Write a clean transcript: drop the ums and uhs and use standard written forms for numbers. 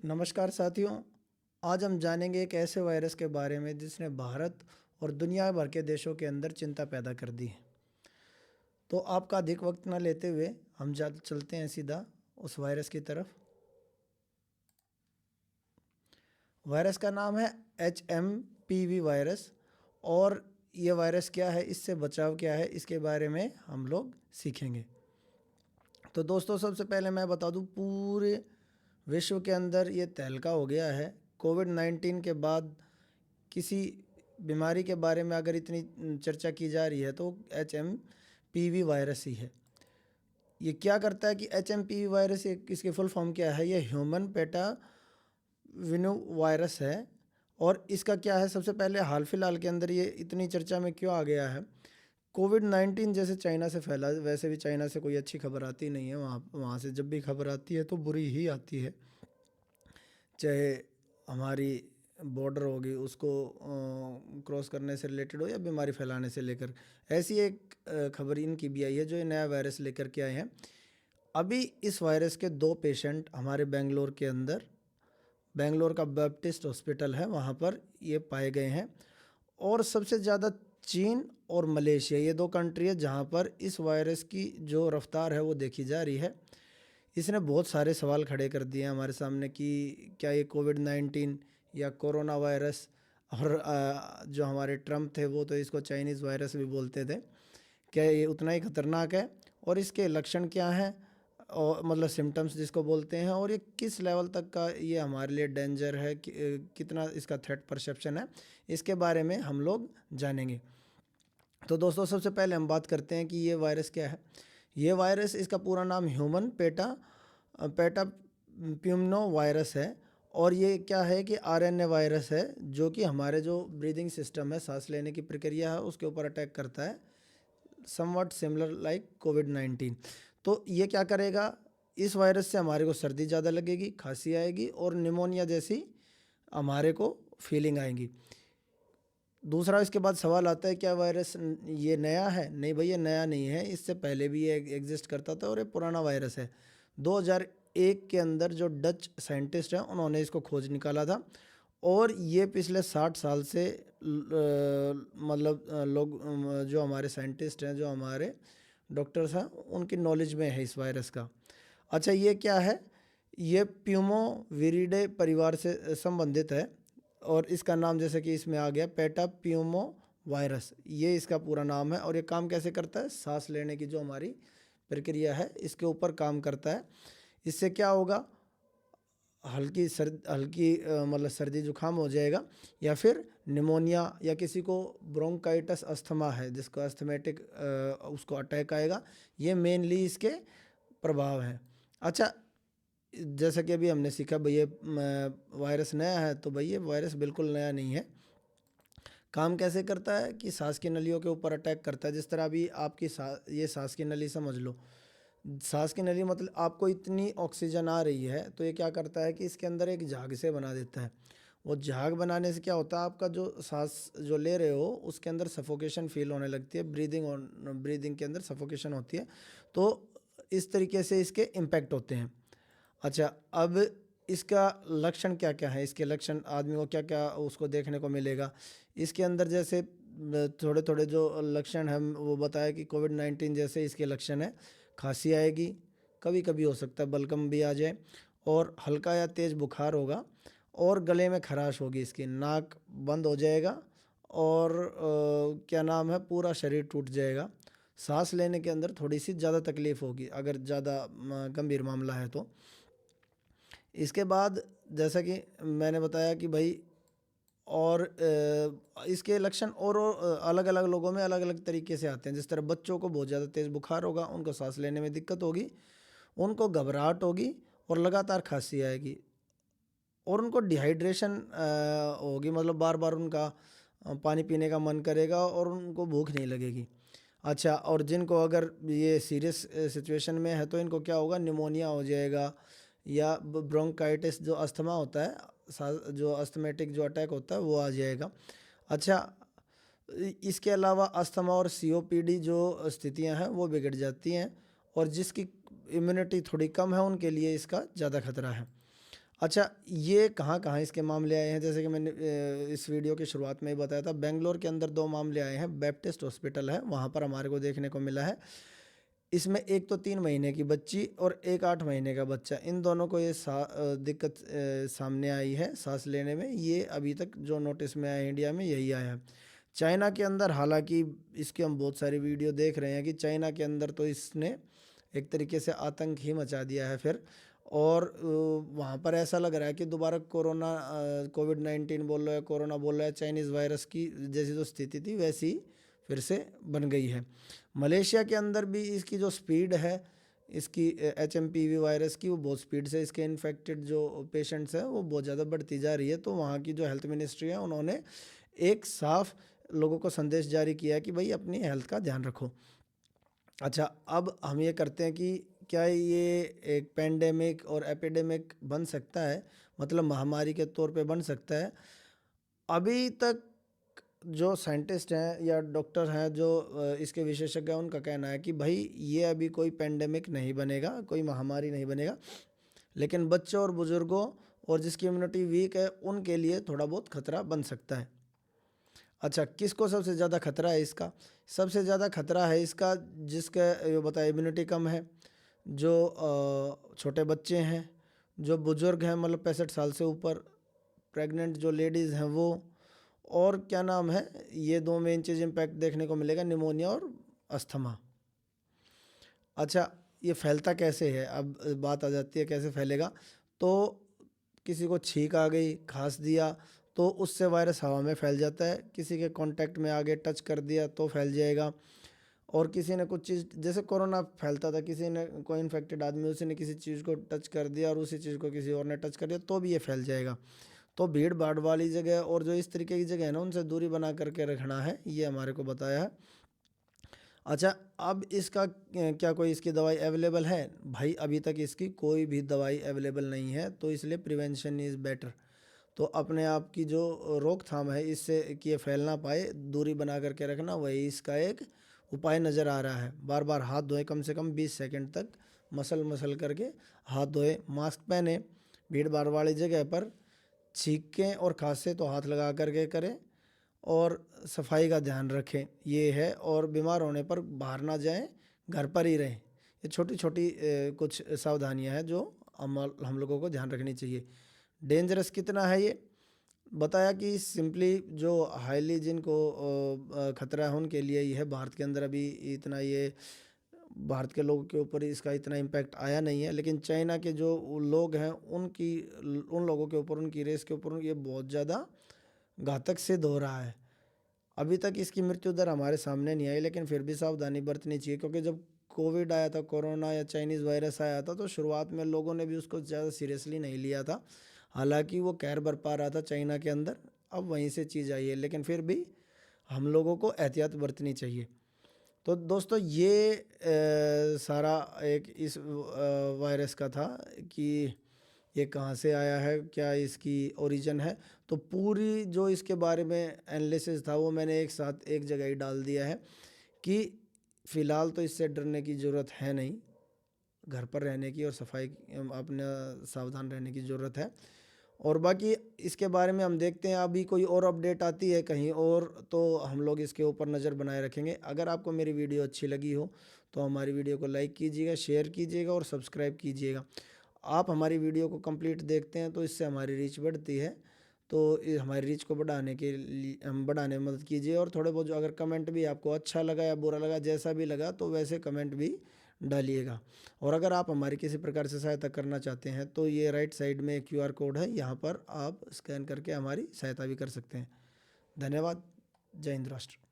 नमस्कार साथियों। आज हम जानेंगे एक ऐसे वायरस के बारे में जिसने भारत और दुनिया भर के देशों के अंदर चिंता पैदा कर दी है। तो आपका अधिक वक्त न लेते हुए हम चलते हैं सीधा उस वायरस की तरफ। वायरस का नाम है HMPV वायरस। और ये वायरस क्या है, इससे बचाव क्या है, इसके बारे में हम लोग सीखेंगे। तो दोस्तों, सबसे पहले मैं बता दूं, पूरे विश्व के अंदर ये तहलका हो गया है। कोविड-19 के बाद किसी बीमारी के बारे में अगर इतनी चर्चा की जा रही है तो HMPV वायरस ही है। ये क्या करता है कि HMPV वायरस, इसकी फुल फॉर्म क्या है? ये ह्यूमन पेटा विनु वायरस है। और इसका क्या है, सबसे पहले हाल फिलहाल के अंदर ये इतनी चर्चा में क्यों आ गया है? कोविड-19 जैसे चाइना से फैला, वैसे भी चाइना से कोई अच्छी खबर आती नहीं है। वहाँ से जब भी खबर आती है तो बुरी ही आती है। चाहे हमारी बॉर्डर होगी उसको क्रॉस करने से रिलेटेड हो या बीमारी फैलाने से लेकर, ऐसी एक खबर इनकी भी आई है जो ये नया वायरस लेकर के आए हैं। अभी इस वायरस के 2 पेशेंट हमारे बेंगलोर के अंदर, बेंगलोर का बैप्टिस्ट हॉस्पिटल है वहाँ पर ये पाए गए हैं। और सबसे ज़्यादा चीन और मलेशिया, ये 2 कंट्री है जहाँ पर इस वायरस की जो रफ्तार है वो देखी जा रही है। इसने बहुत सारे सवाल खड़े कर दिए हमारे सामने कि क्या ये कोविड-19 या कोरोना वायरस, और जो हमारे ट्रम्प थे वो तो इसको चाइनीज़ वायरस भी बोलते थे, क्या ये उतना ही खतरनाक है? और इसके लक्षण क्या हैं, और मतलब सिम्टम्स जिसको बोलते हैं, और ये किस लेवल तक का ये हमारे लिए डेंजर है, कितना इसका थ्रेट परसेप्शन है, इसके बारे में हम लोग जानेंगे। तो दोस्तों, सबसे पहले हम बात करते हैं कि ये वायरस क्या है। ये वायरस, इसका पूरा नाम ह्यूमन पेटा प्यूमनो वायरस है। और ये क्या है कि RNA वायरस है जो कि हमारे जो ब्रीदिंग सिस्टम है, सांस लेने की प्रक्रिया है, उसके ऊपर अटैक करता है, समवट सिमिलर लाइक कोविड-19। तो ये क्या करेगा, इस वायरस से हमारे को सर्दी ज़्यादा लगेगी, खांसी आएगी और निमोनिया जैसी हमारे को फीलिंग आएगी। दूसरा, इसके बाद सवाल आता है क्या वायरस ये नया है? नहीं भाई, ये नया नहीं है, इससे पहले भी ये एग्जिस्ट करता था और ये पुराना वायरस है। 2001 के अंदर जो डच साइंटिस्ट हैं उन्होंने इसको खोज निकाला था। और ये पिछले 60 साल से मतलब लोग, जो हमारे साइंटिस्ट हैं, जो हमारे डॉक्टर्स हैं, उनकी नॉलेज में है इस वायरस का। अच्छा, ये क्या है? ये प्यूमोविरिडे परिवार से संबंधित है। और इसका नाम, जैसे कि इसमें आ गया, पेटा प्यूमो वायरस, ये इसका पूरा नाम है। और ये काम कैसे करता है? सांस लेने की जो हमारी प्रक्रिया है इसके ऊपर काम करता है। इससे क्या होगा? हल्की मतलब सर्दी जुकाम हो जाएगा, या फिर निमोनिया, या किसी को ब्रोंकाइटिस अस्थमा है जिसको अस्थमेटिक उसको अटैक आएगा। ये मेनली इसके प्रभाव हैं। अच्छा, जैसा कि अभी हमने सीखा भाई ये वायरस नया है, तो भाई ये वायरस बिल्कुल नया नहीं है। काम कैसे करता है कि सांस की नलियों के ऊपर अटैक करता है। जिस तरह अभी आपकी ये सांस की नली समझ लो। सांस की नली मतलब आपको इतनी ऑक्सीजन आ रही है, तो ये क्या करता है कि इसके अंदर एक झाग से बना देता है। वो झाग बनाने से क्या होता है, आपका जो सांस जो ले रहे हो उसके अंदर सफोकेशन फील होने लगती है, ब्रीदिंग के अंदर सफोकेशन होती है। तो इस तरीके से इसके इम्पैक्ट होते हैं। अच्छा, अब इसका लक्षण क्या क्या है? इसके लक्षण आदमी को क्या क्या उसको देखने को मिलेगा इसके अंदर? जैसे थोड़े थोड़े जो लक्षण हैं वो बताया कि कोविड-19 जैसे इसके लक्षण है। खांसी आएगी, कभी कभी हो सकता है बलगम भी आ जाए, और हल्का या तेज़ बुखार होगा, और गले में खराश होगी, इसकी नाक बंद हो जाएगा, और क्या नाम है, पूरा शरीर टूट जाएगा। सांस लेने के अंदर थोड़ी सी ज़्यादा तकलीफ़ होगी अगर ज़्यादा गंभीर मामला है तो। इसके बाद जैसा कि मैंने बताया कि भाई, और इसके लक्षण और अलग अलग लोगों में अलग अलग तरीके से आते हैं। जिस तरह बच्चों को बहुत ज़्यादा तेज़ बुखार होगा, उनको सांस लेने में दिक्कत होगी, उनको घबराहट होगी, और लगातार खांसी आएगी, और उनको डिहाइड्रेशन होगी, मतलब बार बार उनका पानी पीने का मन करेगा और उनको भूख नहीं लगेगी। अच्छा, और जिनको अगर ये सीरियस सिचुएशन में है तो इनको क्या होगा, निमोनिया हो जाएगा, या ब्रोंकाइटिस जो अस्थमा होता है, जो अस्थमेटिक जो अटैक होता है वो आ जाएगा। अच्छा, इसके अलावा अस्थमा और COPD जो स्थितियां हैं वो बिगड़ जाती हैं, और जिसकी इम्यूनिटी थोड़ी कम है उनके लिए इसका ज़्यादा खतरा है। अच्छा, ये कहाँ-कहाँ इसके मामले आए हैं, जैसे कि मैंने इस वीडियो की शुरुआत में ही बताया था, बेंगलोर के अंदर 2 मामले आए हैं, बैप्टिस्ट हॉस्पिटल है, वहाँ पर हमारे को देखने को मिला है। इसमें एक तो 3 महीने की बच्ची और एक 8 महीने का बच्चा, इन दोनों को ये दिक्कत सामने आई है सांस लेने में। ये अभी तक जो नोटिस में आया है इंडिया में, यही आया है। चाइना के अंदर हालांकि इसकी हम बहुत सारी वीडियो देख रहे हैं कि चाइना के अंदर तो इसने एक तरीके से आतंक ही मचा दिया है फिर। और वहाँ पर ऐसा लग रहा है कि दोबारा कोरोना, कोविड-19 बोल लो या कोरोना बोल लो या चाइनीज़ वायरस की जैसी जो स्थिति थी वैसी फिर से बन गई है। मलेशिया के अंदर भी इसकी जो स्पीड है, इसकी HMPV वायरस की, वो बहुत स्पीड से इसके इन्फेक्टेड जो पेशेंट्स हैं वो बहुत ज़्यादा बढ़ती जा रही है। तो वहाँ की जो हेल्थ मिनिस्ट्री है उन्होंने एक साफ लोगों को संदेश जारी किया है कि भाई अपनी हेल्थ का ध्यान रखो। अच्छा, अब हम ये करते हैं कि क्या ये एक पेंडेमिक और एपिडेमिक बन सकता है, मतलब महामारी के तौर पे बन सकता है। अभी तक जो साइंटिस्ट हैं या डॉक्टर हैं जो इसके विशेषज्ञ हैं, उनका कहना है कि भाई ये अभी कोई पेंडेमिक नहीं बनेगा, कोई महामारी नहीं बनेगा, लेकिन बच्चों और बुजुर्गों और जिसकी इम्यूनिटी वीक है उनके लिए थोड़ा बहुत खतरा बन सकता है। अच्छा, किसको सबसे ज़्यादा खतरा है इसका? सबसे ज़्यादा खतरा है इसका जिसका ये बताया इम्यूनिटी कम है, जो छोटे बच्चे हैं, जो बुज़ुर्ग हैं मतलब 65 साल से ऊपर, प्रेग्नेंट जो लेडीज़ हैं वो, और क्या नाम है, ये 2 मेन चीज़ इम्पैक्ट देखने को मिलेगा, निमोनिया और अस्थमा। अच्छा, ये फैलता कैसे है? अब बात आ जाती है कैसे फैलेगा। तो किसी को छींक आ गई, खांस दिया, तो उससे वायरस हवा में फैल जाता है। किसी के कांटेक्ट में आ गए, टच कर दिया तो फैल जाएगा। और किसी ने कुछ चीज़, जैसे कोरोना फैलता था, किसी ने कोई इन्फेक्टेड आदमी, उसी ने किसी चीज़ को टच कर दिया और उसी चीज़ को किसी और ने टच कर दिया तो भी ये फैल जाएगा। तो भीड़ भाड़ वाली जगह और जो इस तरीके की जगह है ना, उनसे दूरी बना करके रखना है, ये हमारे को बताया है। अच्छा, अब इसका क्या कोई इसकी दवाई अवेलेबल है? भाई अभी तक इसकी कोई भी दवाई अवेलेबल नहीं है, तो इसलिए प्रिवेंशन इज़ बेटर। तो अपने आप की जो रोकथाम है इससे कि ये फैल ना पाए, दूरी बना करके रखना, वही इसका एक उपाय नज़र आ रहा है। बार बार हाथ धोएं, कम से कम 20 सेकंड तक मसल मसल करके हाथ धोएं, मास्क पहने, भीड़ भाड़ वाली जगह पर छींकें और खांसे तो हाथ लगा करके करें, और सफाई का ध्यान रखें, ये है। और बीमार होने पर बाहर ना जाएं, घर पर ही रहें। ये छोटी छोटी कुछ सावधानियां हैं जो हम लोगों को ध्यान रखनी चाहिए। डेंजरस कितना है ये बताया कि सिंपली जो हाईली जिनको खतरा है उनके लिए ही है। भारत के अंदर अभी इतना ये भारत के लोगों के ऊपर इसका इतना इम्पैक्ट आया नहीं है, लेकिन चाइना के जो लोग हैं उन लोगों के ऊपर, उनकी रेस के ऊपर ये बहुत ज़्यादा घातक सिद्ध हो रहा है। अभी तक इसकी मृत्यु दर हमारे सामने नहीं आई, लेकिन फिर भी सावधानी बरतनी चाहिए, क्योंकि जब कोविड आया था, कोरोना या चाइनीज़ वायरस आया था, तो शुरुआत में लोगों ने भी उसको ज़्यादा सीरियसली नहीं लिया था। हालांकि वो कहर बरपा रहा था चाइना के अंदर, अब वहीं से चीज़ आई है, लेकिन फिर भी हम लोगों को एहतियात बरतनी चाहिए। तो दोस्तों ये सारा एक इस वायरस का था कि ये कहाँ से आया है, क्या इसकी ओरिजिन है। तो पूरी जो इसके बारे में एनालिसिस था वो मैंने एक साथ एक जगह ही डाल दिया है कि फ़िलहाल तो इससे डरने की ज़रूरत है नहीं, घर पर रहने की और सफाई अपना सावधान रहने की ज़रूरत है। और बाकी इसके बारे में हम देखते हैं अभी कोई और अपडेट आती है कहीं और, तो हम लोग इसके ऊपर नज़र बनाए रखेंगे। अगर आपको मेरी वीडियो अच्छी लगी हो तो हमारी वीडियो को लाइक कीजिएगा, शेयर कीजिएगा और सब्सक्राइब कीजिएगा। आप हमारी वीडियो को कंप्लीट देखते हैं तो इससे हमारी रीच बढ़ती है, तो हमारी रीच को बढ़ाने के लिए हम बढ़ाने में मदद कीजिए। और थोड़े बहुत जो अगर कमेंट भी आपको अच्छा लगा या बुरा लगा, जैसा भी लगा, तो वैसे कमेंट भी डालिएगा। और अगर आप हमारी किसी प्रकार से सहायता करना चाहते हैं तो ये राइट साइड में QR कोड है, यहाँ पर आप स्कैन करके हमारी सहायता भी कर सकते हैं। धन्यवाद। जय हिंद राष्ट्र।